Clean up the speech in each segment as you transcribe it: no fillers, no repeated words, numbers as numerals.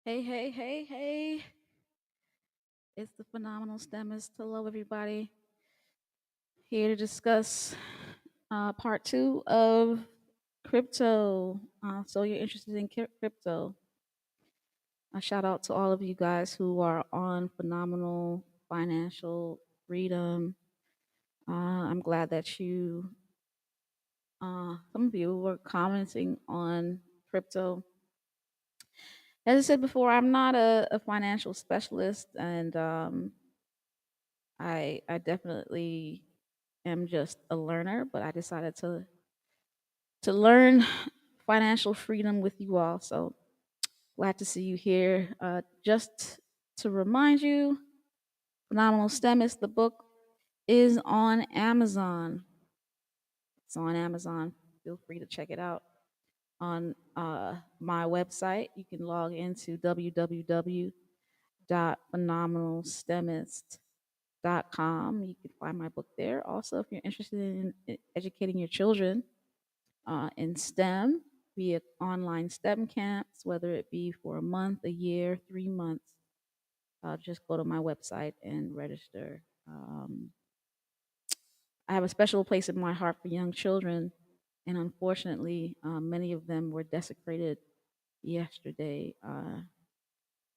Hey, hey, hey, hey. It's the phenomenal STEMist. Hello, everybody. Here to discuss part two of crypto. So, you're interested in crypto. A shout out to all of you guys who are on phenomenal financial freedom. I'm glad that some of you were commenting on crypto. As I said before, I'm not a financial specialist, and I definitely am just a learner, but I decided to learn financial freedom with you all. So glad to see you here. Just to remind you, Phenomenal STEMist, the book is on Amazon. It's on Amazon. Feel free to check it out on my website. You can log into www.phenomenalstemist.com. You can find my book there. Also, if you're interested in educating your children in STEM, via online STEM camps, whether it be for a month, a year, 3 months, just go to my website and register. I have a special place in my heart for young children, and unfortunately, many of them were desecrated yesterday.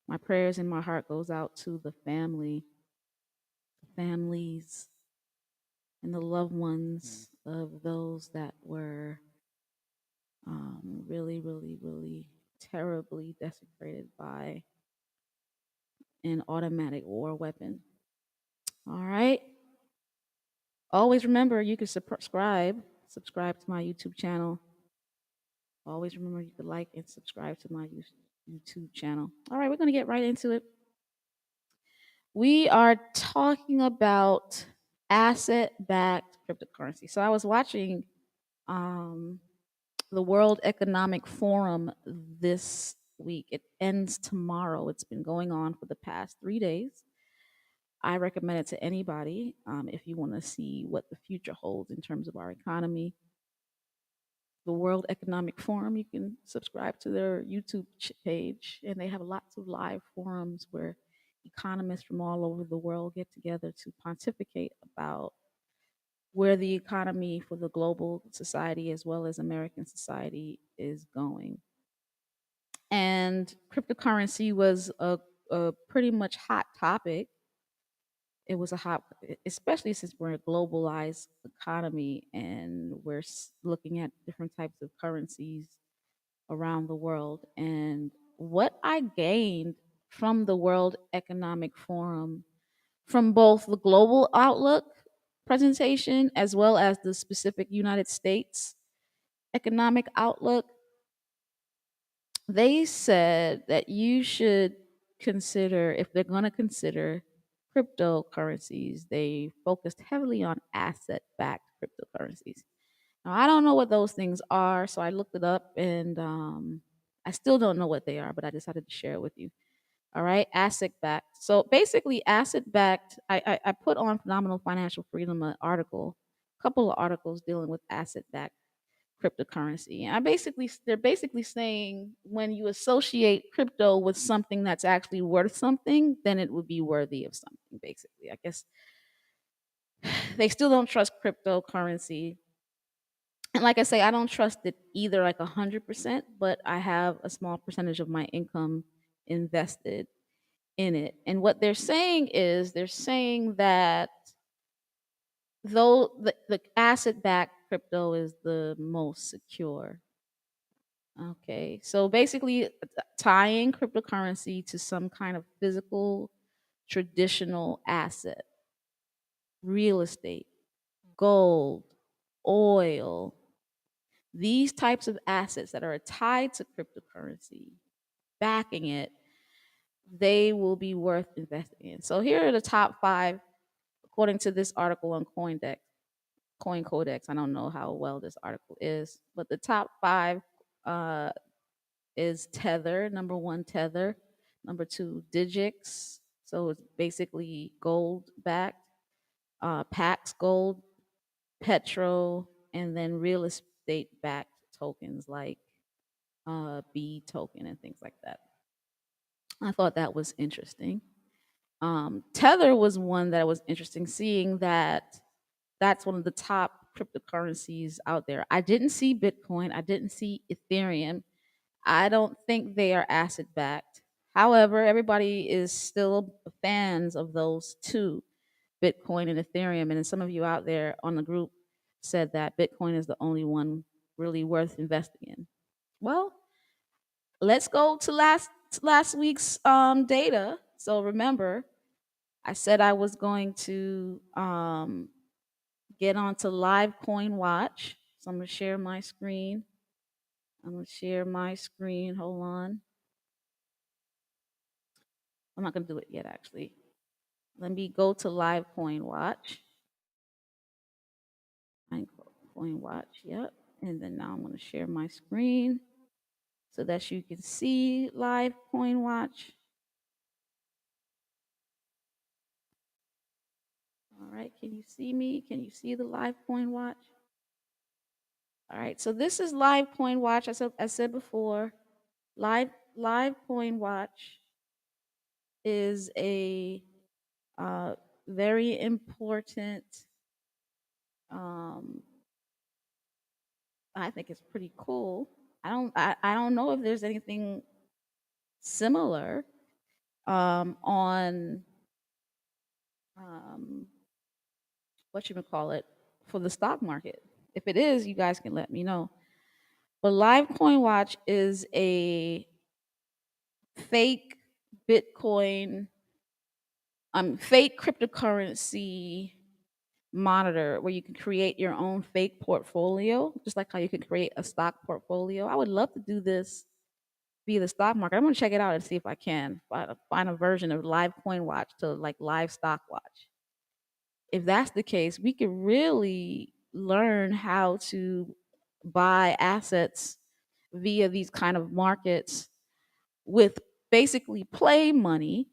My prayers and my heart goes out to the families, and the loved ones of those that were really, really, really terribly desecrated by an automatic war weapon. All right. Always remember you can subscribe to my YouTube channel. Always remember you can like and subscribe to my YouTube channel. All right, we're going to get right into it. We are talking about asset backed cryptocurrency. So I was watching um, the World Economic Forum this week. It ends tomorrow. It's been going on for the past 3 days. I recommend it to anybody if you want to see what the future holds in terms of our economy. The World Economic Forum, you can subscribe to their YouTube page, and they have lots of live forums where economists from all over the world get together to pontificate about where the economy for the global society as well as American society is going. And cryptocurrency was a pretty much hot topic. It was a hot, especially since we're a globalized economy and we're looking at different types of currencies around the world. And what I gained from the World Economic Forum, from both the global outlook presentation as well as the specific United States economic outlook, they said that you should consider, if they're going to consider cryptocurrencies, they focused heavily on asset backed cryptocurrencies. Now, I don't know what those things are, so I looked it up and I still don't know what they are, but I decided to share it with you. All right, asset backed. So basically, asset backed, I put on Phenomenal Financial Freedom an article, a couple of articles dealing with asset backed cryptocurrency. And they're basically saying when you associate crypto with something that's actually worth something, then it would be worthy of something, basically. I guess they still don't trust cryptocurrency. And like I say, I don't trust it either like 100%, but I have a small percentage of my income invested in it. And what they're saying is they're saying that though the asset backed crypto is the most secure. Okay, so basically tying cryptocurrency to some kind of physical traditional asset, real estate, gold, oil, these types of assets that are tied to cryptocurrency, backing it, they will be worth investing in. So here are the top five, according to this article on Coin Codex. I don't know how well this article is, but the top five uh, is Tether. Number one, Tether. Number two, Digix. So it's basically gold backed. Pax Gold, Petro, and then real estate backed tokens like B token and things like that. I thought that was interesting. Tether was one that was interesting, seeing that that's one of the top cryptocurrencies out there. I didn't see Bitcoin. I didn't see Ethereum. I don't think they are asset backed. However, everybody is still fans of those two, Bitcoin and Ethereum. And then some of you out there on the group said that Bitcoin is the only one really worth investing in. Well, let's go to last week's data. So remember, I said I was going to get onto Live Coin Watch. So I'm going to share my screen. I'm going to share my screen. Hold on. I'm not going to do it yet, actually. Let me go to Live Coin Watch. Coin Watch, yep. And then now I'm going to share my screen so that you can see Live Coin Watch. All right, can you see me? Can you see the Live Coin Watch? All right, so this is Live Coin Watch. I said before, Live Coin Watch is a very important. Um, I think it's pretty cool. I don't know if there's anything similar on um, what you would call it for the stock market. If it is, you guys can let me know. But Live Coin Watch is a fake Bitcoin, fake cryptocurrency monitor where you can create your own fake portfolio, just like how you can create a stock portfolio. I would love to do this via the stock market. I'm gonna check it out and see if I can find a version of Live Coin Watch to like Live Stock Watch. If that's the case, we could really learn how to buy assets via these kind of markets with basically play money.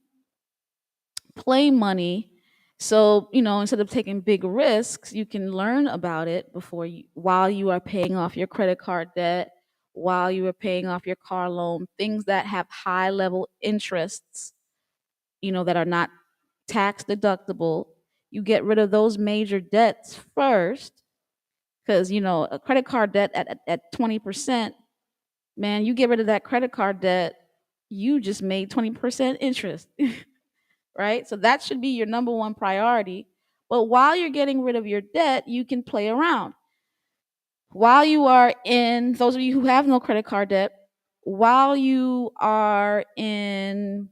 So, instead of taking big risks, you can learn about it while you are paying off your credit card debt, while you are paying off your car loan, things that have high level interests, that are not tax deductible. You get rid of those major debts first because, a credit card debt at 20%, man, you get rid of that credit card debt, you just made 20% interest. Right? So that should be your number one priority. But while you're getting rid of your debt, you can play around. While you are in, those of you who have no credit card debt, while you are in,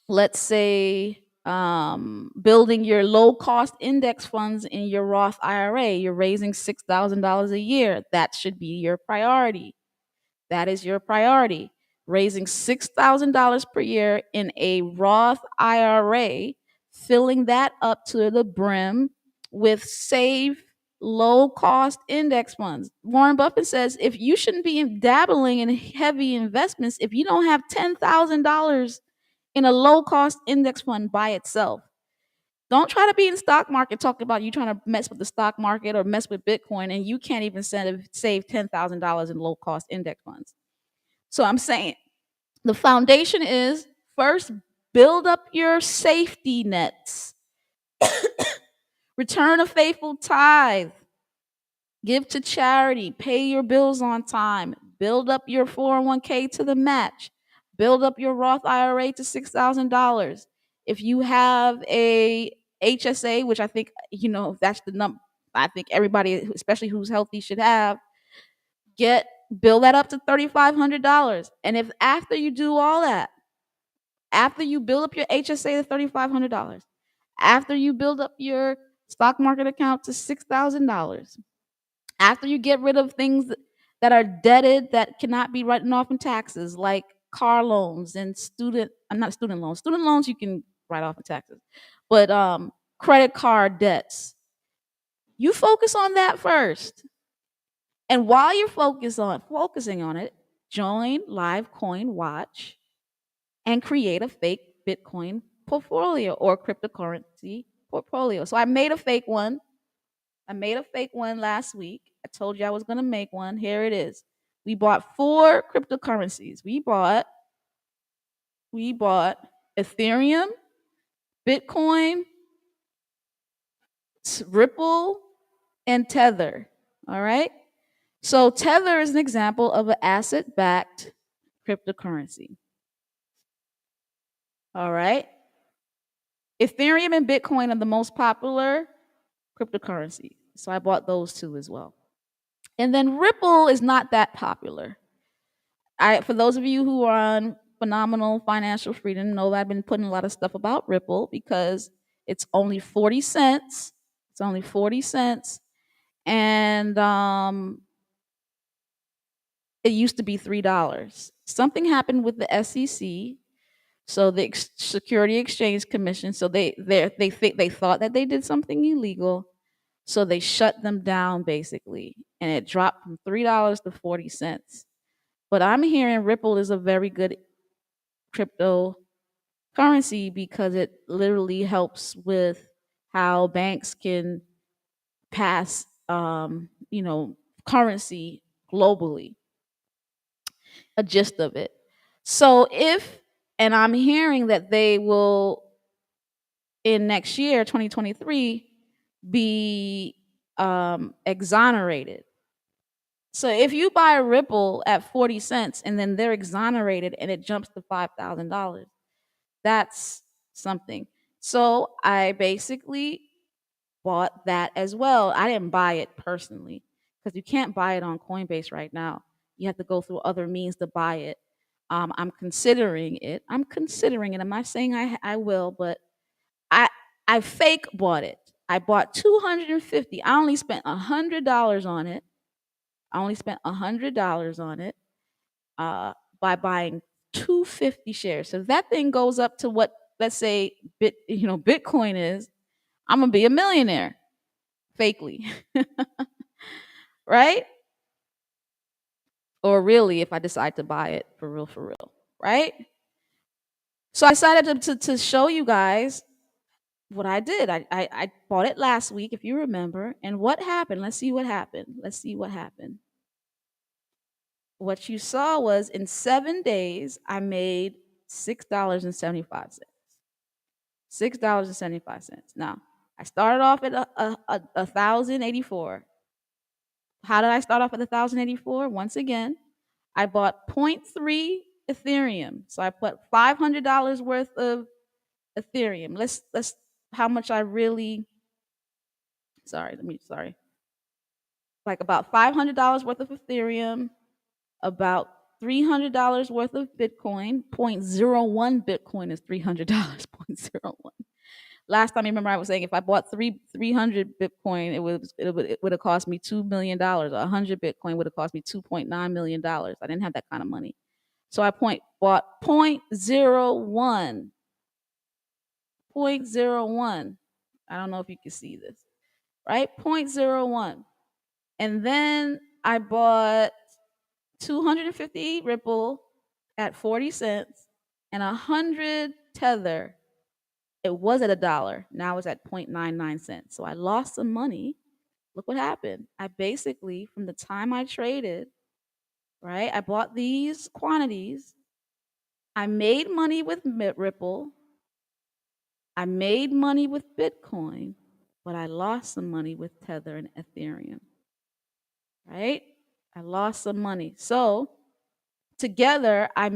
let's say, building your low cost index funds in your Roth IRA, you're raising $6,000 a year. That should be your priority. That is your priority. Raising $6,000 per year in a Roth IRA, filling that up to the brim with safe, low cost index funds. Warren Buffett says if you shouldn't be dabbling in heavy investments if you don't have $10,000 in a low cost index fund by itself. Don't try to be in the stock market talking about you trying to mess with the stock market or mess with Bitcoin and you can't even save $10,000 in low cost index funds. So I'm saying the foundation is first build up your safety nets, return a faithful tithe, give to charity, pay your bills on time, build up your 401k to the match, build up your Roth IRA to $6,000. If you have a HSA, which I think, that's the number, I think everybody, especially who's healthy, should have, build that up to $3,500. And if after you do all that, after you build up your HSA to $3,500, after you build up your stock market account to $6,000, after you get rid of things that are debted that cannot be written off in taxes, like car loans and not student loans. Student loans you can write off in taxes, but credit card debts. You focus on that first. And while you're focusing on it, join Live Coin Watch and create a fake Bitcoin portfolio or cryptocurrency portfolio. So I made a fake one. I made a fake one last week. I told you I was going to make one. Here it is. We bought 4 cryptocurrencies. We bought we bought Ethereum, Bitcoin, Ripple, and Tether. All right. So Tether is an example of an asset-backed cryptocurrency. All right. Ethereum and Bitcoin are the most popular cryptocurrency. So I bought those two as well. And then Ripple is not that popular. For those of you who are on Phenomenal Financial Freedom, know that I've been putting a lot of stuff about Ripple because it's only 40 cents. It's only 40 cents. And it used to be $3. Something happened with the SEC, so the Security Exchange Commission. So they thought that they did something illegal, so they shut them down basically, and it dropped from $3 to 40 cents. But I'm hearing Ripple is a very good cryptocurrency because it literally helps with how banks can pass, currency globally. A gist of it. So and I'm hearing that they will in next year, 2023, be exonerated. So if you buy a Ripple at 40 cents and then they're exonerated and it jumps to $5,000, that's something. So I basically bought that as well. I didn't buy it personally because you can't buy it on Coinbase right now. You have to go through other means to buy it. I'm considering it. I'm not saying I will, but I I fake bought it. I bought 250. I only spent $100 on it. I only spent $100 on it by buying 250 shares. So if that thing goes up to what, let's say Bitcoin is, I'm gonna be a millionaire fakely, right? Or really, if I decide to buy it for real, right? So I decided to show you guys what I did. I bought it last week, if you remember. And what happened? Let's see what happened. Let's see what happened. What you saw was in 7 days, I made $6.75. $6.75. Now, I started off at a 1,084. How did I start off at 1,084? Once again, I bought zero point 0.3 Ethereum. So I put $500 worth of Ethereum. Let's how much I really sorry. Like about $500 worth of Ethereum, about $300 worth of Bitcoin. Zero point zero 0.01 Bitcoin is $300. Zero point zero 0.01. Last time, I remember I was saying if I bought 300 Bitcoin, it would have cost me $2 million. 100 Bitcoin would have cost me $2.9 million. I didn't have that kind of money, so I bought 0.01. 0.01. I don't know if you can see this, right? 0.01. And then I bought 250 Ripple at 40 cents and 100 Tether. It was at $1. Now it's at 0.99 cents. So I lost some money. Look what happened. I basically, from the time I traded, right, I bought these quantities. I made money with Ripple. I made money with Bitcoin, but I lost some money with Tether and Ethereum, right? I lost some money. So together, I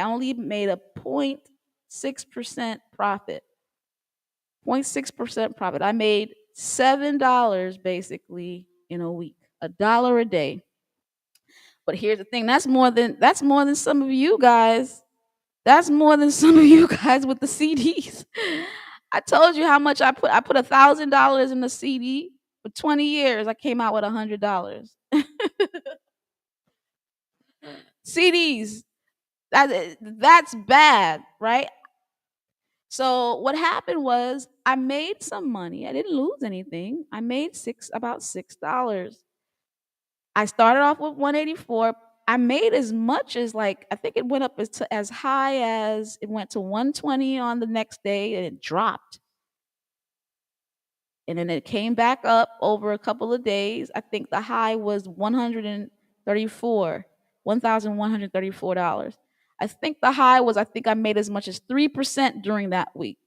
only made a 0.6% profit. 0.6% profit. I made $7 basically in a week, $1 a day. But here's the thing: that's more than some of you guys. That's more than some of you guys with the CDs. I told you how much I put. I put $1,000 in the CD for 20 years. I came out with $100. CDs. That's bad, right? So what happened was I made some money. I didn't lose anything. I made about $6. I started off with 184. I made as much as like I think it went up as high as it went to 120 on the next day and it dropped. And then it came back up over a couple of days. I think the high was 134, $1,134. I think the high was, I think I made as much as 3% during that week.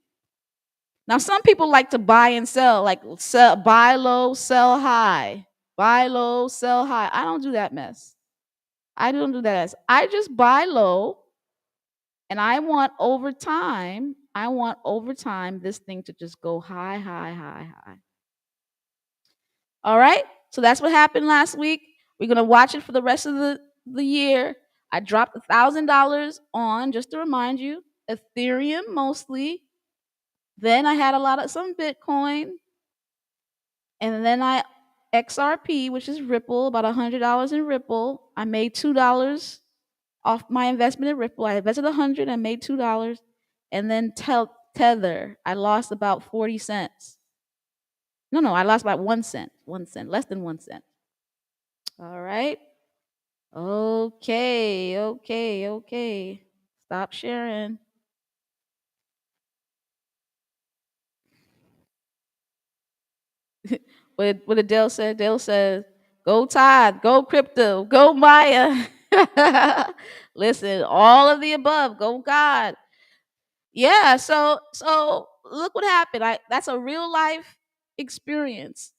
Now, some people like to buy and sell, like buy low, sell high, buy low, sell high. I don't do that mess. I don't do that. I just buy low, and I want over time this thing to just go high, high, high, high. All right. So that's what happened last week. We're gonna watch it for the rest of the year. I dropped $1,000 on, just to remind you, Ethereum mostly. Then I had a lot of some Bitcoin, and then I XRP, which is Ripple, about $100 in Ripple. I made $2 off my investment in Ripple. I invested 100 and made $2, and then Tether, I lost about 40 cents. No, I lost about 1 cent, 1 cent, less than 1 cent. All right. Okay. Stop sharing. What did Dale say? Dale says, "Go Tide, go crypto, go Maya." Listen, all of the above. Go God. Yeah. So look what happened. That's a real life experience,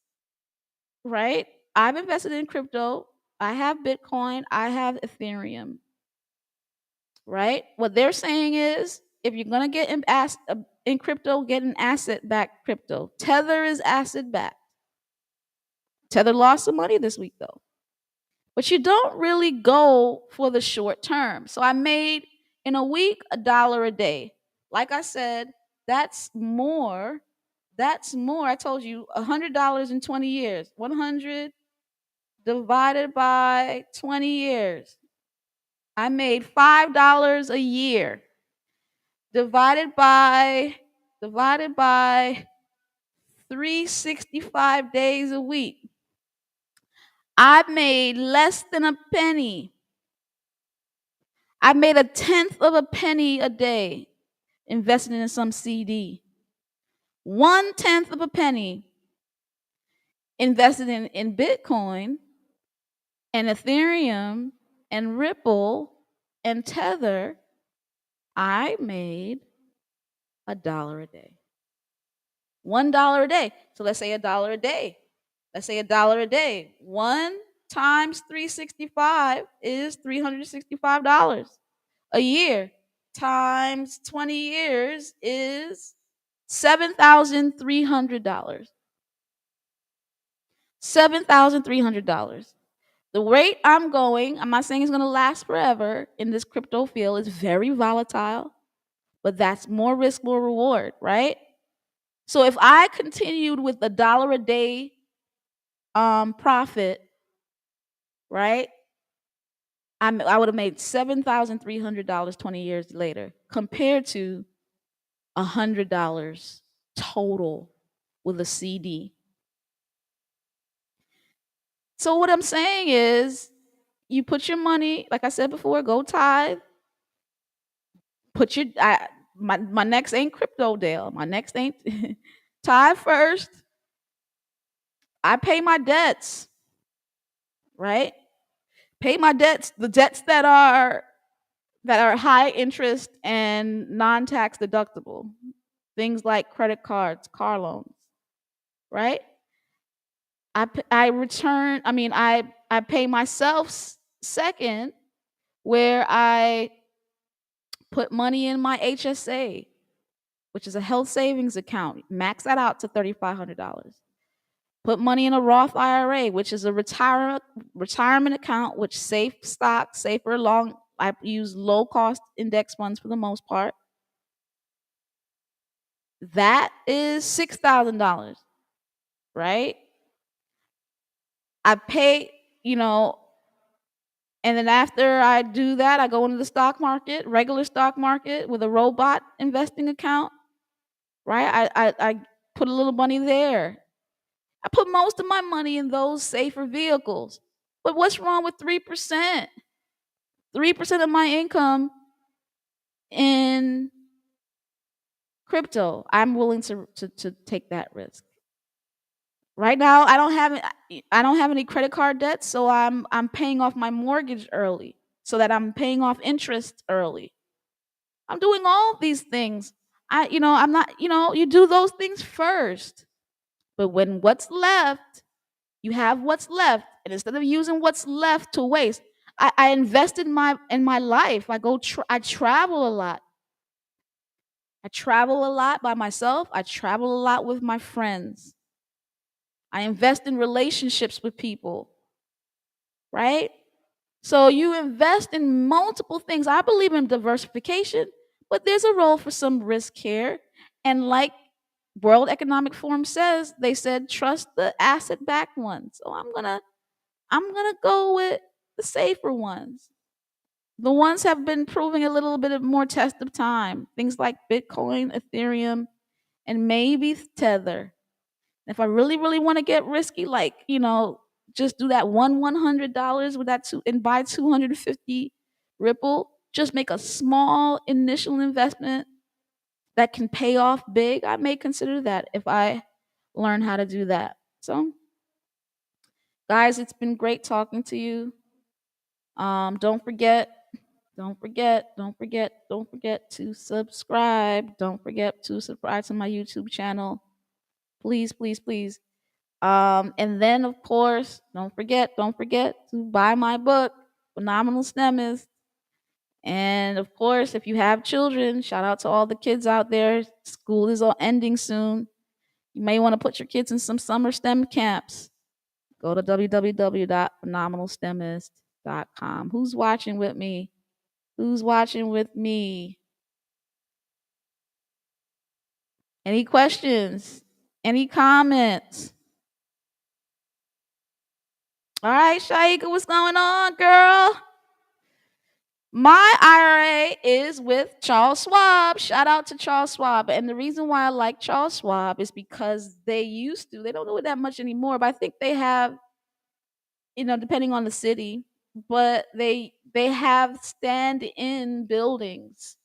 right? I've invested in crypto. I have Bitcoin. I have Ethereum. Right? What they're saying is, if you're gonna get in crypto, get an asset-backed crypto. Tether is asset-backed. Tether lost some money this week though, but you don't really go for the short term. So I made in a week $1 a day. Like I said, that's more. That's more. I told you $100 in 20 years. 100 divided by 20 years. I made $5 a year divided by divided by 365 days a week. I made less than a penny. I made a tenth of a penny a day investing in some CD. 1/10 of a penny invested in Bitcoin and Ethereum and Ripple and Tether. I made $1 a day. $1 a day. So let's say $1 a day. Let's say $1 a day. 1 times 365 is $365 a year. Times 20 years is $7,300. $7,300. The rate I'm going, I'm not saying it's going to last forever in this crypto field. It's very volatile, but that's more risk, more reward, right? So if I continued with $1 a day profit, right? I would have made $7,300 20 years later, compared to $100 total with a CD. So what I'm saying is, you put your money, like I said before, go Tithe. Put your my next ain't crypto, Dale. My next ain't Tithe first. I pay my debts, right? Pay my debts, the debts that are high interest and non-tax deductible. Things like credit cards, car loans, right? I return, I pay myself second, where I put money in my HSA, which is a health savings account. Max that out to $3,500. Put money in a Roth IRA, which is a retirement account, which safe stock, safer long. I use low cost index funds for the most part. That is $6,000, right? I pay, and then after I do that, I go into the stock market, regular stock market, with a robot investing account, right? I put a little money there. I put most of my money in those safer vehicles. But what's wrong with 3%? 3% of my income in crypto. I'm willing to take that risk. Right now, I don't have any credit card debts, so I'm paying off my mortgage early. so that I'm paying off interest early. I'm doing all these things. I'm not, you do those things first. But when what's left, you have what's left, and instead of using what's left to waste, I invest in my life. I travel a lot. I travel a lot by myself. I travel a lot with my friends. I invest in relationships with people, right? So you invest in multiple things. I believe in diversification, but there's a role for some risk here. And like World Economic Forum says, they said trust the asset backed ones. So I'm gonna go with the safer ones. The ones have been proving a little bit of more test of time. Things like Bitcoin, Ethereum, and maybe Tether. If I really, really want to get risky, like, just do that $100 with that two and buy 250 Ripple, just make a small initial investment that can pay off big. I may consider that if I learn how to do that. So, guys, it's been great talking to you. Don't forget, don't forget to subscribe. Don't forget to subscribe to my YouTube channel. Please, please, please. And then of course, don't forget to buy my book, Phenomenal STEMist. And of course, if you have children, shout out to all the kids out there. School is all ending soon. You may want to put your kids in some summer STEM camps. Go to www.phenomenalstemist.com. Who's watching with me? Who's watching with me? Any questions? Any comments? All right, Shaika, what's going on, girl? My IRA is with Charles Schwab. Shout out to Charles Schwab. And the reason why I like Charles Schwab is because they don't do it that much anymore, but I think they have, depending on the city, but they have stand-in buildings.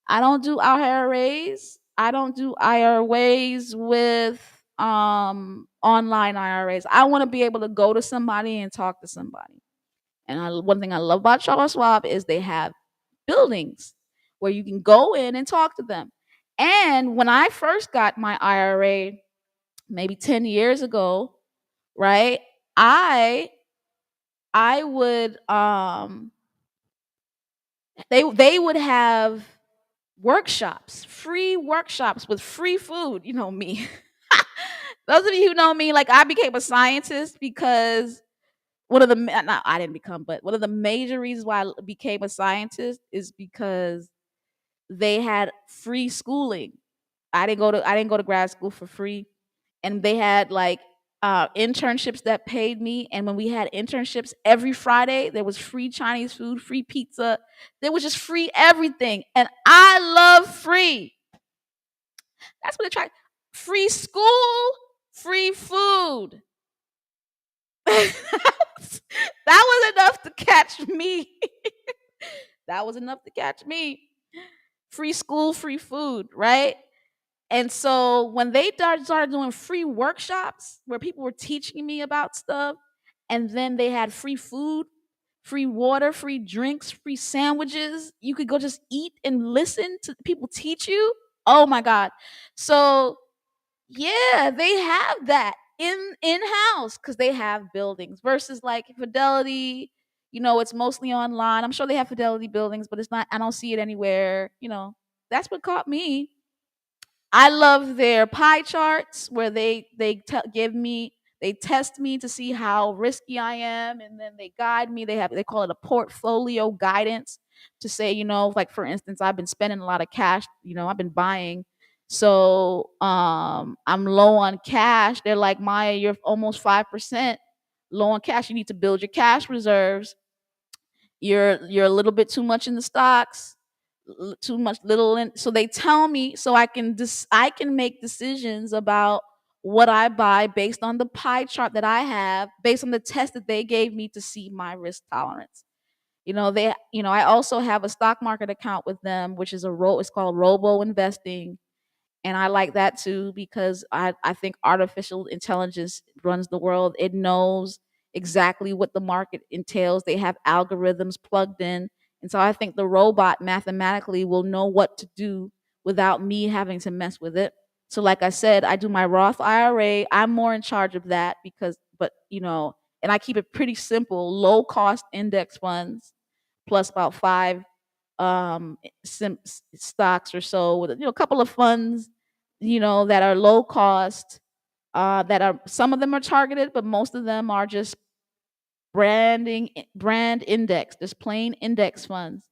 I don't do IRAs. I don't do IRAs with online IRAs. I want to be able to go to somebody and talk to somebody. And one thing I love about Charles Schwab is they have buildings where you can go in and talk to them. And when I first got my IRA, maybe 10 years ago, right? I I would they would have workshops, free workshops with free food, you know me. Those of you who know me, like I became a scientist because not I didn't become, but one of the major reasons why I became a scientist is because they had free schooling. I didn't go to grad school for free, and they had like internships that paid me. And when we had internships every Friday, there was free Chinese food, free pizza. There was just free everything, and I love free. That's what they try. Free school, free food. that was enough to catch me. That was enough to catch me. Free school, free food, right? And so when they started doing free workshops where people were teaching me about stuff, and then they had free food, free water, free drinks, free sandwiches, you could go just eat and listen to people teach you. Oh my God. So yeah, they have that in-house because they have buildings versus like Fidelity. It's mostly online. I'm sure they have Fidelity buildings, but it's not. I don't see it anywhere. That's what caught me. I love their pie charts where they test me to see how risky I am, and then they guide me. They call it a portfolio guidance to say, like for instance, I've been spending a lot of cash. I've been buying, so I'm low on cash. They're like, Maya, you're almost 5% low on cash. You need to build your cash reserves. You're a little bit too much in the stocks, too much little in. So they tell me so I can make decisions about what I buy based on the pie chart that I have, based on the test that they gave me to see my risk tolerance. I also have a stock market account with them, which is it's called Robo Investing. And I like that too because I think artificial intelligence runs the world. It knows exactly what the market entails. They have algorithms plugged in. And so I think the robot mathematically will know what to do without me having to mess with it. So like I said, I do my Roth IRA. I'm more in charge of that because but and I keep it pretty simple, low cost index funds plus about five stocks or so with a couple of funds that are low cost, that are some of them are targeted, but most of them are just brand index, just plain index funds.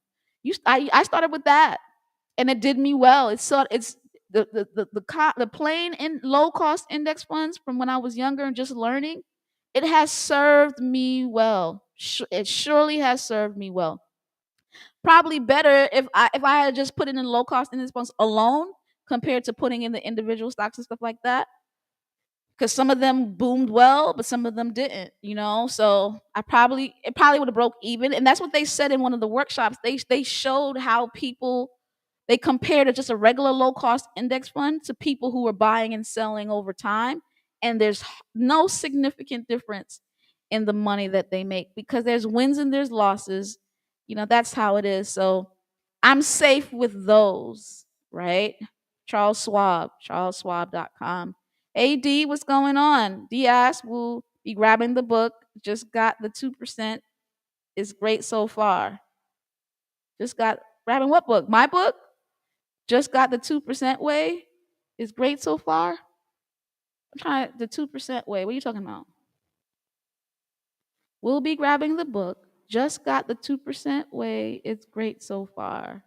I started with that, and it did me well. It's the plain in low cost index funds from when I was younger and just learning. It has served me well. It surely has served me well. Probably better if I had just put it in low cost index funds alone compared to putting in the individual stocks and stuff like that, because some of them boomed well, but some of them didn't. So it probably would have broke even, and that's what they said in one of the workshops. They showed how people they compared it just a regular low cost index fund to people who were buying and selling over time, and there's no significant difference in the money that they make because there's wins and there's losses. That's how it is. So I'm safe with those, right? CharlesSchwab.com. Hey D, what's going on? D asked, will be grabbing the book. Just got the 2%. It's great so far. Just got grabbing what book? My book? Just got the 2% way. It's great so far. I'm trying the 2% way. What are you talking about? We'll be grabbing the book. Just got the 2% way. It's great so far.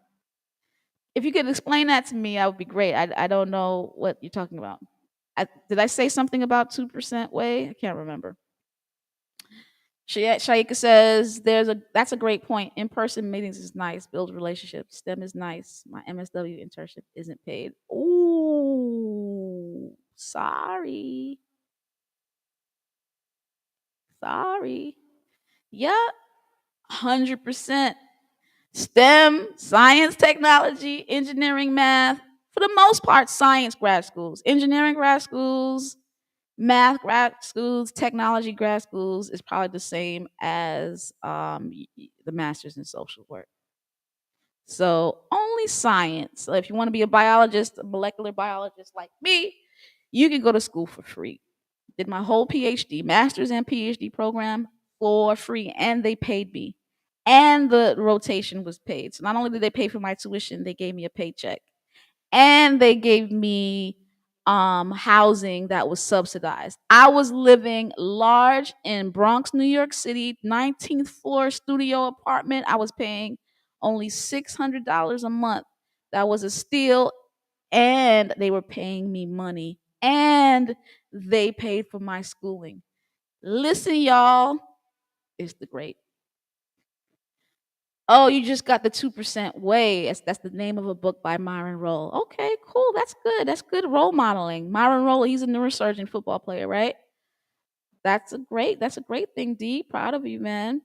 If you could explain that to me, that would be great. I don't know what you're talking about. Did I say something about 2% way? I can't remember. Shaika says that's a great point. In-person meetings is nice, build relationships. STEM is nice. My MSW internship isn't paid. Ooh, sorry. Sorry. Yeah, 100%. STEM, science, technology, engineering, math, for the most part, science grad schools, engineering grad schools, math grad schools, technology grad schools is probably the same as the master's in social work. So only science. So if you want to be a biologist, a molecular biologist like me, you can go to school for free. Did my whole PhD, master's and PhD program for free, and they paid me. And the rotation was paid. So not only did they pay for my tuition, they gave me a paycheck, and they gave me housing that was subsidized. I was living large in Bronx, New York City, 19th floor studio apartment. I was paying only $600 a month. That was a steal, and they were paying me money, and they paid for my schooling. Listen, y'all, it's the great. Oh, you just got the 2% way. That's the name of a book by Myron Rolle. Okay, cool. That's good. That's good role modeling. Myron Rolle, he's a neurosurgeon football player, right? That's a great thing, D. Proud of you, man.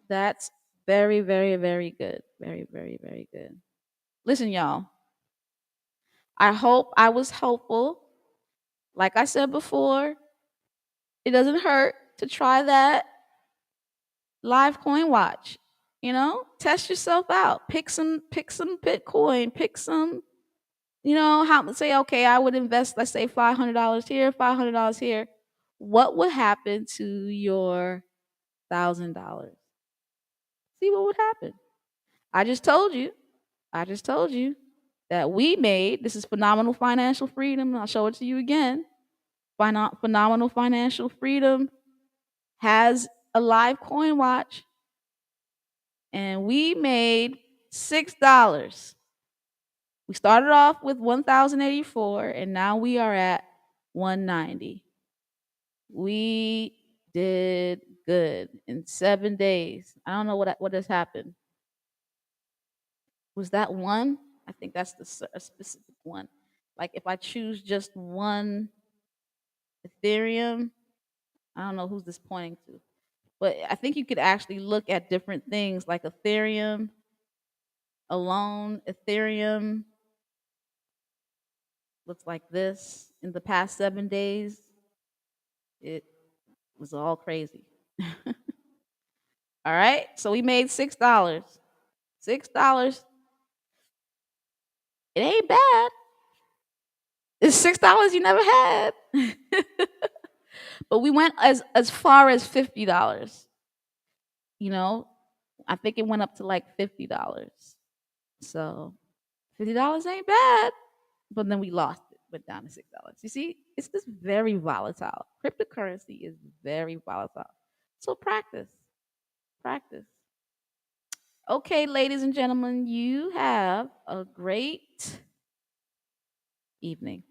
That's very, very, very good. Very, very, very good. Listen, y'all. I hope I was helpful. Like I said before, it doesn't hurt to try that live coin watch. Test yourself out. Pick some Bitcoin, pick some, how say, okay, I would invest, let's say $500 here, $500 here. What would happen to your $1,000? See what would happen. I just told you. I just told you that we made this is phenomenal financial freedom. I'll show it to you again. Phenomenal financial freedom has a live coin watch, and we made $6. We started off with 1,084, and now we are at 190. We did good in 7 days. I don't know what has happened. Was that one? I think that's a specific one. Like if I choose just one Ethereum, I don't know who's this pointing to, but I think you could actually look at different things like Ethereum alone. Ethereum looks like this. In the past 7 days, it was all crazy. All right. So we made $6. $6. It ain't bad. It's $6 you never had. But we went as far as $50. You know, I think it went up to like $50. So $50 ain't bad. But then we lost it, went down to $6. You see, it's just very volatile. Cryptocurrency is very volatile. So practice. Practice. Okay, ladies and gentlemen, you have a great evening.